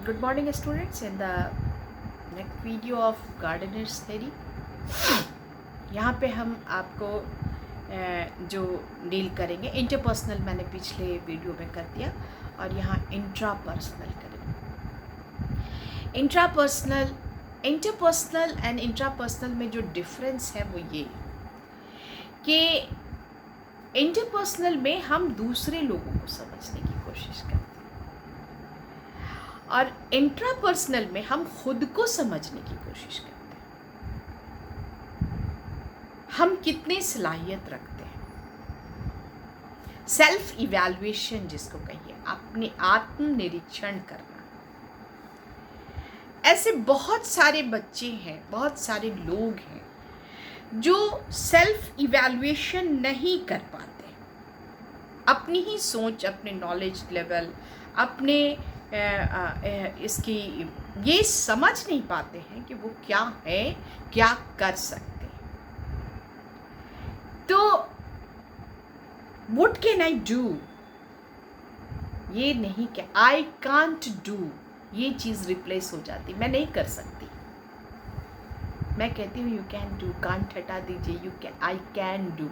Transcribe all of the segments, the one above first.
Good morning, students. In the next video of gardener's theory, यहाँ पे हम आपको जो डील करेंगे इंटरपर्सनल, मैंने पिछले वीडियो में कर दिया, और यहाँ इंट्रापर्सनल करेंगे। इंटरपर्सनल एंड इंट्रापर्सनल में जो डिफरेंस है वो ये कि इंटरपर्सनल में हम दूसरे लोगों को समझने की कोशिश करते हैं और इंट्रापर्सनल में हम खुद को समझने की कोशिश करते हैं। हम कितनी सलाहियत रखते हैं, सेल्फ इवैल्यूएशन जिसको कहिए, अपने आत्मनिरीक्षण करना। ऐसे बहुत सारे बच्चे हैं, बहुत सारे लोग हैं जो सेल्फ इवैल्यूएशन नहीं कर पाते, अपनी ही सोच, अपने नॉलेज लेवल, अपने इसकी ये समझ नहीं पाते हैं कि वो क्या है, क्या कर सकते हैं। तो व्हाट कैन आई डू, ये नहीं कि आई कांट डू, ये चीज़ रिप्लेस हो जाती, मैं नहीं कर सकती। मैं कहती हूँ यू कैन डू, कांट हटा दीजिए, you can, I can do.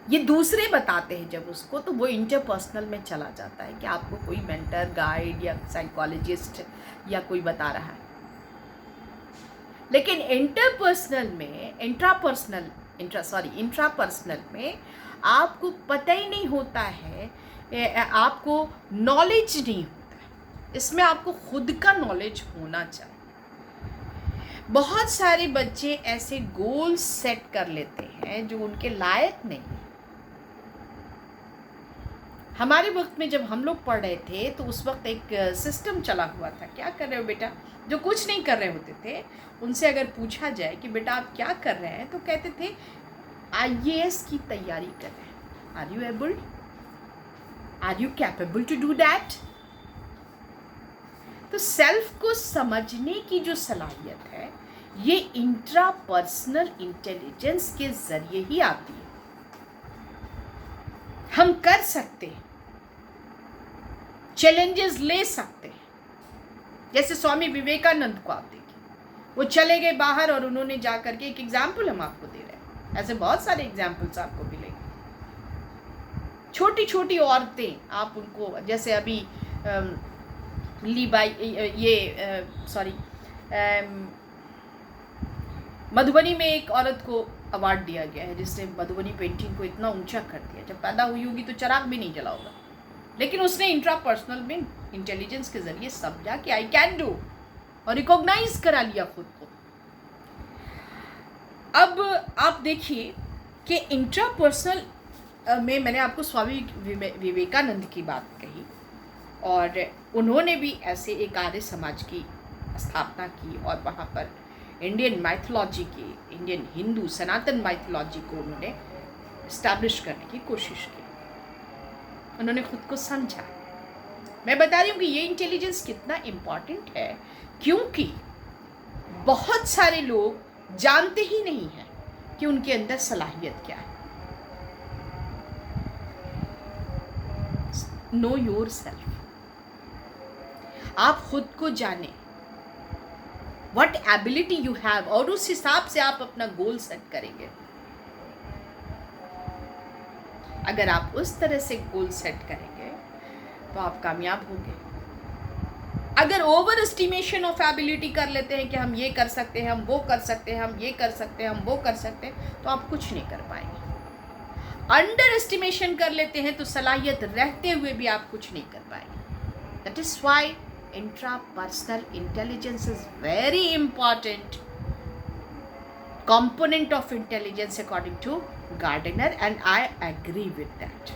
ये दूसरे बताते हैं जब उसको, तो वो इंटरपर्सनल में चला जाता है कि आपको कोई मेंटर, गाइड या साइकोलॉजिस्ट या कोई बता रहा है। लेकिन इंट्रापर्सनल में आपको पता ही नहीं होता है, आपको नॉलेज नहीं होता है। इसमें आपको खुद का नॉलेज होना चाहिए। बहुत सारे बच्चे ऐसे गोल सेट कर लेते हैं जो उनके लायक नहीं है। हमारे वक्त में जब हम लोग पढ़ रहे थे तो उस वक्त एक सिस्टम चला हुआ था, क्या कर रहे हो बेटा, जो कुछ नहीं कर रहे होते थे उनसे अगर पूछा जाए कि बेटा आप क्या कर रहे हैं, तो कहते थे IAS की तैयारी कर रहे हैं। Are you able, are you capable to do that? तो सेल्फ को समझने की जो सलाहियत है, ये इंट्रापर्सनल इंटेलिजेंस के जरिए ही आती है। हम कर सकते हैं, चैलेंजेस ले सकते हैं। जैसे स्वामी विवेकानंद को आप देखिए, वो चले गए बाहर और उन्होंने जा करके, एक एग्जाम्पल हम आपको दे रहे हैं, ऐसे बहुत सारे एग्जाम्पल्स आपको मिलेंगे। छोटी छोटी औरतें, आप उनको, जैसे अभी मधुबनी में एक औरत को अवार्ड दिया गया है जिसने मधुबनी पेंटिंग को इतना ऊंचा कर दिया। जब पैदा हुई होगी तो चिराग भी नहीं जला होगा, लेकिन उसने इंट्रापर्सनल में इंटेलिजेंस के जरिए समझा कि आई कैन डू, और रिकॉग्नाइज करा लिया खुद को। अब आप देखिए कि इंट्रापर्सनल में मैंने आपको स्वामी विवेकानंद की बात कही, और उन्होंने भी ऐसे एक आर्य समाज की स्थापना की, और वहाँ पर इंडियन माइथोलॉजी की, इंडियन हिंदू सनातन माइथोलॉजी को उन्होंने इस्टेब्लिश करने की कोशिश की। उन्होंने खुद को समझा। मैं बता रही हूँ कि ये इंटेलिजेंस कितना इम्पॉर्टेंट है, क्योंकि बहुत सारे लोग जानते ही नहीं हैं कि उनके अंदर सलाहियत क्या है। नो योर सेल्फ, आप खुद को जाने, व्हाट एबिलिटी यू हैव, और उस हिसाब से आप अपना गोल सेट करेंगे। अगर आप उस तरह से गोल सेट करेंगे तो आप कामयाब होंगे। अगर ओवर एस्टिमेशन ऑफ एबिलिटी कर लेते हैं कि हम ये कर सकते हैं, हम वो कर सकते हैं, हम ये कर सकते हैं, हम वो कर सकते हैं, तो आप कुछ नहीं कर पाएंगे। अंडर एस्टिमेशन कर लेते हैं तो सलाहियत रहते हुए भी आप कुछ नहीं कर पाएंगे। That is why intrapersonal intelligence is very important component of intelligence according to Gardner, and I agree with that.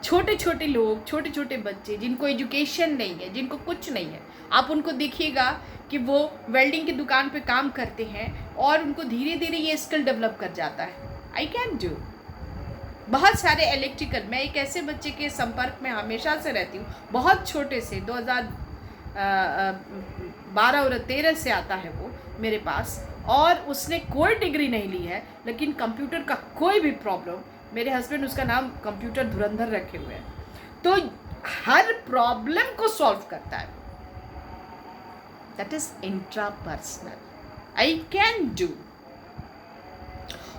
छोटे छोटे लोग, छोटे छोटे बच्चे जिनको एजुकेशन नहीं है, जिनको कुछ नहीं है, आप उनको देखिएगा कि वो वेल्डिंग की दुकान पे काम करते हैं और उनको धीरे धीरे ये स्किल डेवलप कर जाता है, आई कैन डू। बहुत सारे इलेक्ट्रिकल, मैं एक ऐसे बच्चे के संपर्क में हमेशा से रहती हूँ, बहुत छोटे से, 2012 और 13 से आता है वो मेरे पास, और उसने कोई डिग्री नहीं ली है, लेकिन कंप्यूटर का कोई भी प्रॉब्लम मेरे हस्बैंड उसका नाम कंप्यूटर धुरंधर रखे हुए हैं। तो हर प्रॉब्लम को सॉल्व करता है। That is intrapersonal. I can do.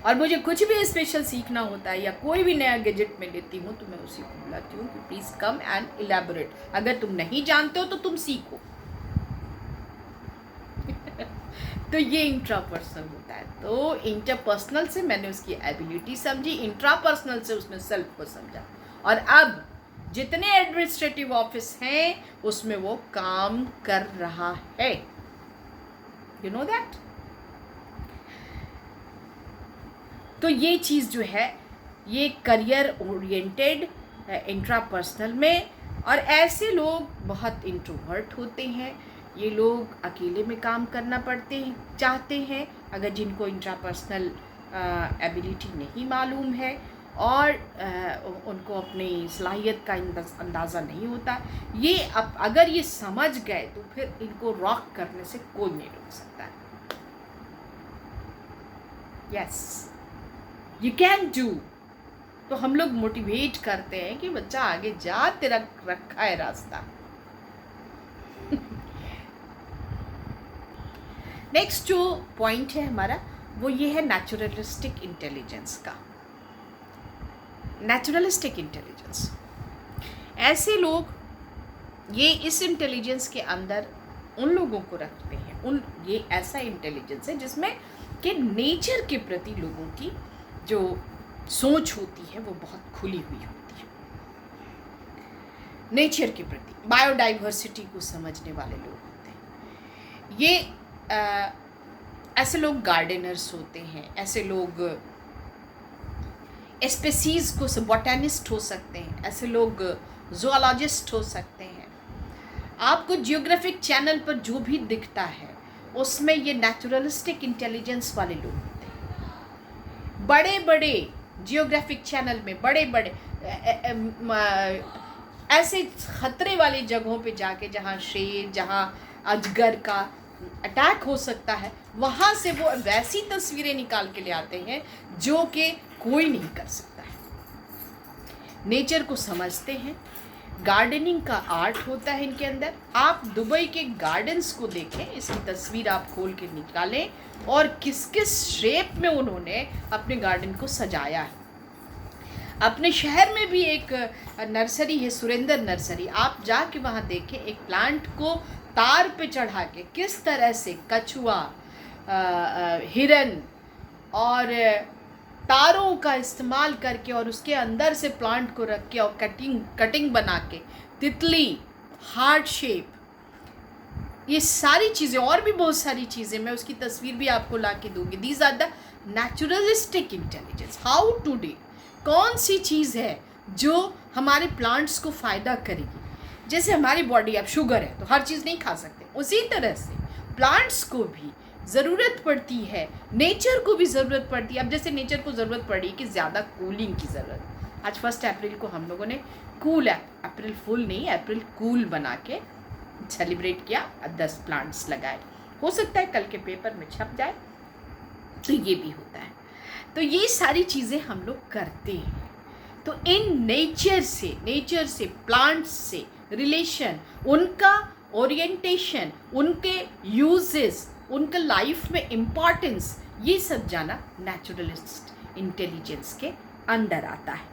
और मुझे कुछ भी स्पेशल सीखना होता है या कोई भी नया गैजेट में लेती हूँ तो मैं उसी को बुलाती हूँ कि प्लीज कम एंड इलैबोरेट। अगर तुम नहीं जानते हो तो तुम सीखो। तो ये इंट्रापर्सनल होता है। तो इंटरपर्सनल से मैंने उसकी एबिलिटी समझी, इंट्रापर्सनल से उसने सेल्फ को समझा, और अब जितने एडमिनिस्ट्रेटिव ऑफिस हैं उसमें वो काम कर रहा है। You know that. तो ये चीज़ जो है ये करियर ओरिएंटेड इंट्रापर्सनल में। और ऐसे लोग बहुत इंट्रोवर्ट होते हैं। ये लोग अकेले में काम करना चाहते हैं, अगर जिनको इंट्रापर्सनल एबिलिटी नहीं मालूम है और उनको अपनी सलाहियत का अंदाज़ा नहीं होता। ये अगर ये समझ गए तो फिर इनको रॉक करने से कोई नहीं रोक सकता है। Yes, you can do. तो हम लोग मोटिवेट करते हैं कि बच्चा आगे जा, तेरा रखा है रास्ता। नेक्स्ट जो पॉइंट है हमारा वो ये है नेचुरलिस्टिक इंटेलिजेंस का। नेचुरलिस्टिक इंटेलिजेंस, ऐसे लोग ये इस इंटेलिजेंस के अंदर उन लोगों को रखते हैं, ये ऐसा इंटेलिजेंस है जिसमें कि नेचर के प्रति लोगों की जो सोच होती है वो बहुत खुली हुई होती है। नेचर के प्रति, बायोडाइवर्सिटी को समझने वाले लोग होते हैं। ये ऐसे लोग गार्डनर्स होते हैं, ऐसे लोग स्पेसीज को बॉटनिस्ट हो सकते हैं, ऐसे लोग ज़ूलॉजिस्ट हो सकते हैं। आपको जियोग्राफिक चैनल पर जो भी दिखता है उसमें ये नेचुरलिस्टिक इंटेलिजेंस वाले लोग होते हैं। बड़े बड़े जियोग्राफिक चैनल में बड़े बड़े ऐसे खतरे वाली जगहों पे जाके जहाँ शेर, जहाँ अजगर का अटैक हो सकता है, वहाँ से वो वैसी तस्वीरें निकाल के ले आते हैं जो कि कोई नहीं कर सकता है। नेचर को समझते हैं। गार्डनिंग का आर्ट होता है इनके अंदर। आप दुबई के गार्डन्स को देखें, इसकी तस्वीर आप खोल के निकालें और किस किस शेप में उन्होंने अपने गार्डन को सजाया है। अपने शहर में भी एक नर्सरी है, सुरेंद्र नर्सरी, आप जाके वहाँ देखें एक प्लांट को तार पे चढ़ा के किस तरह से कछुआ, हिरन और तारों का इस्तेमाल करके और उसके अंदर से प्लांट को रख के और कटिंग बना के तितली, हार्ट शेप, ये सारी चीज़ें और भी बहुत सारी चीज़ें, मैं उसकी तस्वीर भी आपको ला के दूँगी। These are the naturalistic intelligence. How to deal, कौन सी चीज़ है जो हमारे प्लांट्स को फ़ायदा करेगी। जैसे हमारी बॉडी, अब शुगर है तो हर चीज़ नहीं खा सकते, उसी तरह से प्लांट्स को भी ज़रूरत पड़ती है, नेचर को भी ज़रूरत पड़ती है। अब जैसे नेचर को ज़रूरत पड़ी कि ज़्यादा कूलिंग की ज़रूरत। आज 1 अप्रैल को हम लोगों ने कूल अप्रैल फुल नहीं, अप्रैल कूल बना के सेलिब्रेट किया, 10 प्लांट्स लगाए। हो सकता है कल के पेपर में छप जाए, तो ये भी होता है। तो ये सारी चीज़ें हम लोग करते हैं। तो इन नेचर से प्लांट्स से रिलेशन, उनका ओरिएंटेशन, उनके यूजेस, उनका लाइफ में इम्पॉर्टेंस, ये सब जाना नेचुरलिस्ट इंटेलिजेंस के अंदर आता है।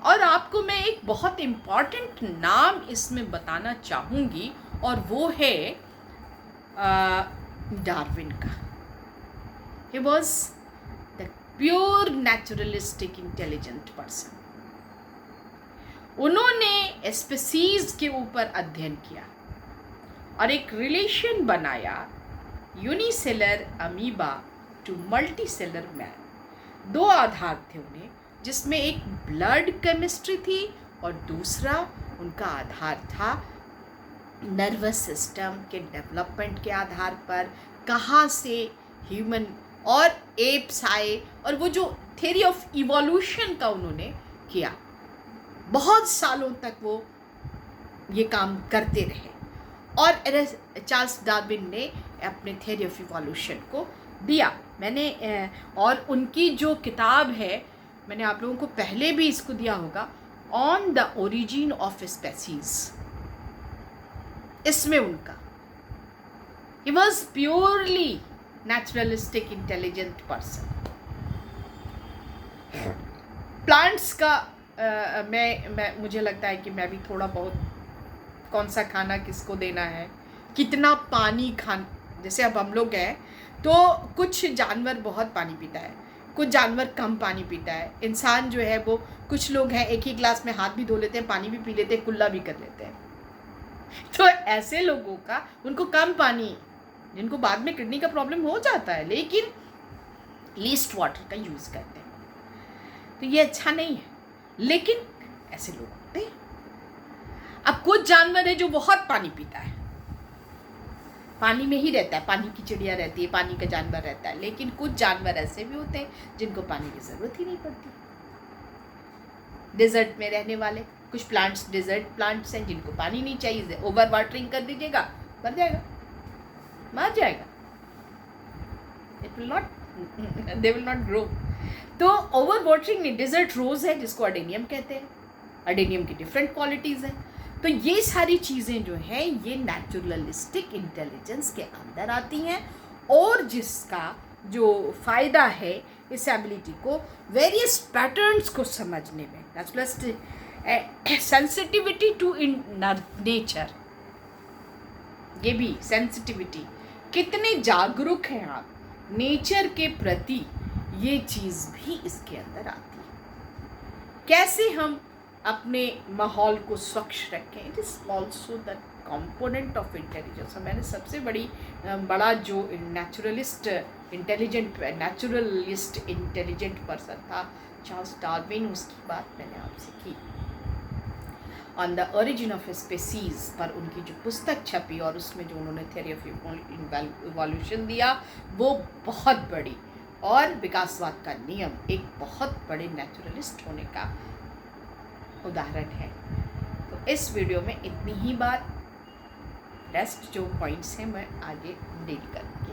और आपको मैं एक बहुत इम्पॉर्टेंट नाम इसमें बताना चाहूँगी और वो है डार्विन का। He was the pure naturalistic intelligent person. उन्होंने स्पीसीज के ऊपर अध्ययन किया और एक रिलेशन बनाया, unicellular amoeba to multicellular man. 2 आधार थे उन्हें, जिसमें एक ब्लड केमिस्ट्री थी और दूसरा उनका आधार था नर्वस सिस्टम के डेवलपमेंट के आधार पर, कहाँ से ह्यूमन और एप्स आए, और वो जो थ्योरी ऑफ इवोल्यूशन का उन्होंने किया। बहुत सालों तक वो ये काम करते रहे और चार्ल्स डार्विन ने अपने थ्योरी ऑफ इवोल्यूशन को दिया। मैंने और उनकी जो किताब है मैंने आप लोगों को पहले भी इसको दिया होगा, on the origin of species. इसमें उनका he was purely naturalistic intelligent person. Plants का मैं मुझे लगता है कि मैं भी थोड़ा बहुत, कौन सा खाना किसको देना है, कितना पानी जैसे अब हम लोग हैं तो कुछ जानवर बहुत पानी पीता है, कुछ जानवर कम पानी पीता है। इंसान जो है वो, कुछ लोग हैं एक ही गिलास में हाथ भी धो लेते हैं, पानी भी पी लेते हैं, कुल्ला भी कर लेते हैं। तो ऐसे लोगों का, उनको कम पानी, जिनको बाद में किडनी का प्रॉब्लम हो जाता है, लेकिन लीस्ट वाटर का यूज़ करते हैं, तो ये अच्छा नहीं है। लेकिन ऐसे लोग होते हैं। अब कुछ जानवर है जो बहुत पानी पीता है, पानी में ही रहता है, पानी की चिड़िया रहती है, पानी का जानवर रहता है। लेकिन कुछ जानवर ऐसे भी होते हैं जिनको पानी की ज़रूरत ही नहीं पड़ती। डेजर्ट में रहने वाले कुछ प्लांट्स, डेजर्ट प्लांट्स हैं जिनको पानी नहीं चाहिए, ओवर वाटरिंग कर दीजिएगा, मर जाएगा, मर जाएगा, it will not, they will not grow. तो ओवर वाटरिंग नहीं, डेजर्ट रोज है जिसको अडेनियम कहते हैं, अडेनियम की डिफरेंट क्वालिटीज़ हैं। तो ये सारी चीज़ें जो हैं ये नेचुरलिस्टिक इंटेलिजेंस के अंदर आती हैं, और जिसका जो फ़ायदा है इस एबिलिटी को वेरियस पैटर्न्स को समझने में, plus sensitivity to in nature, ये भी सेंसिटिविटी, कितने जागरूक हैं आप नेचर के प्रति, ये चीज़ भी इसके अंदर आती है। कैसे हम अपने माहौल को स्वच्छ रखें, it is also the component of intelligence. मैंने सबसे बड़ा जो नेचुरलिस्ट इंटेलिजेंट पर्सन था चार्ल्स डार्विन, उसकी बात मैंने आपसे की। On the origin of species पर उनकी जो पुस्तक छपी और उसमें जो उन्होंने थ्योरी ऑफ इवोल्यूशन दिया, वो बहुत बड़ी, और विकासवाद का नियम एक बहुत बड़े नेचुरलिस्ट होने का उदाहरण है। तो इस वीडियो में इतनी ही बात, रेस्ट जो पॉइंट्स हैं मैं आगे डील करूँगी।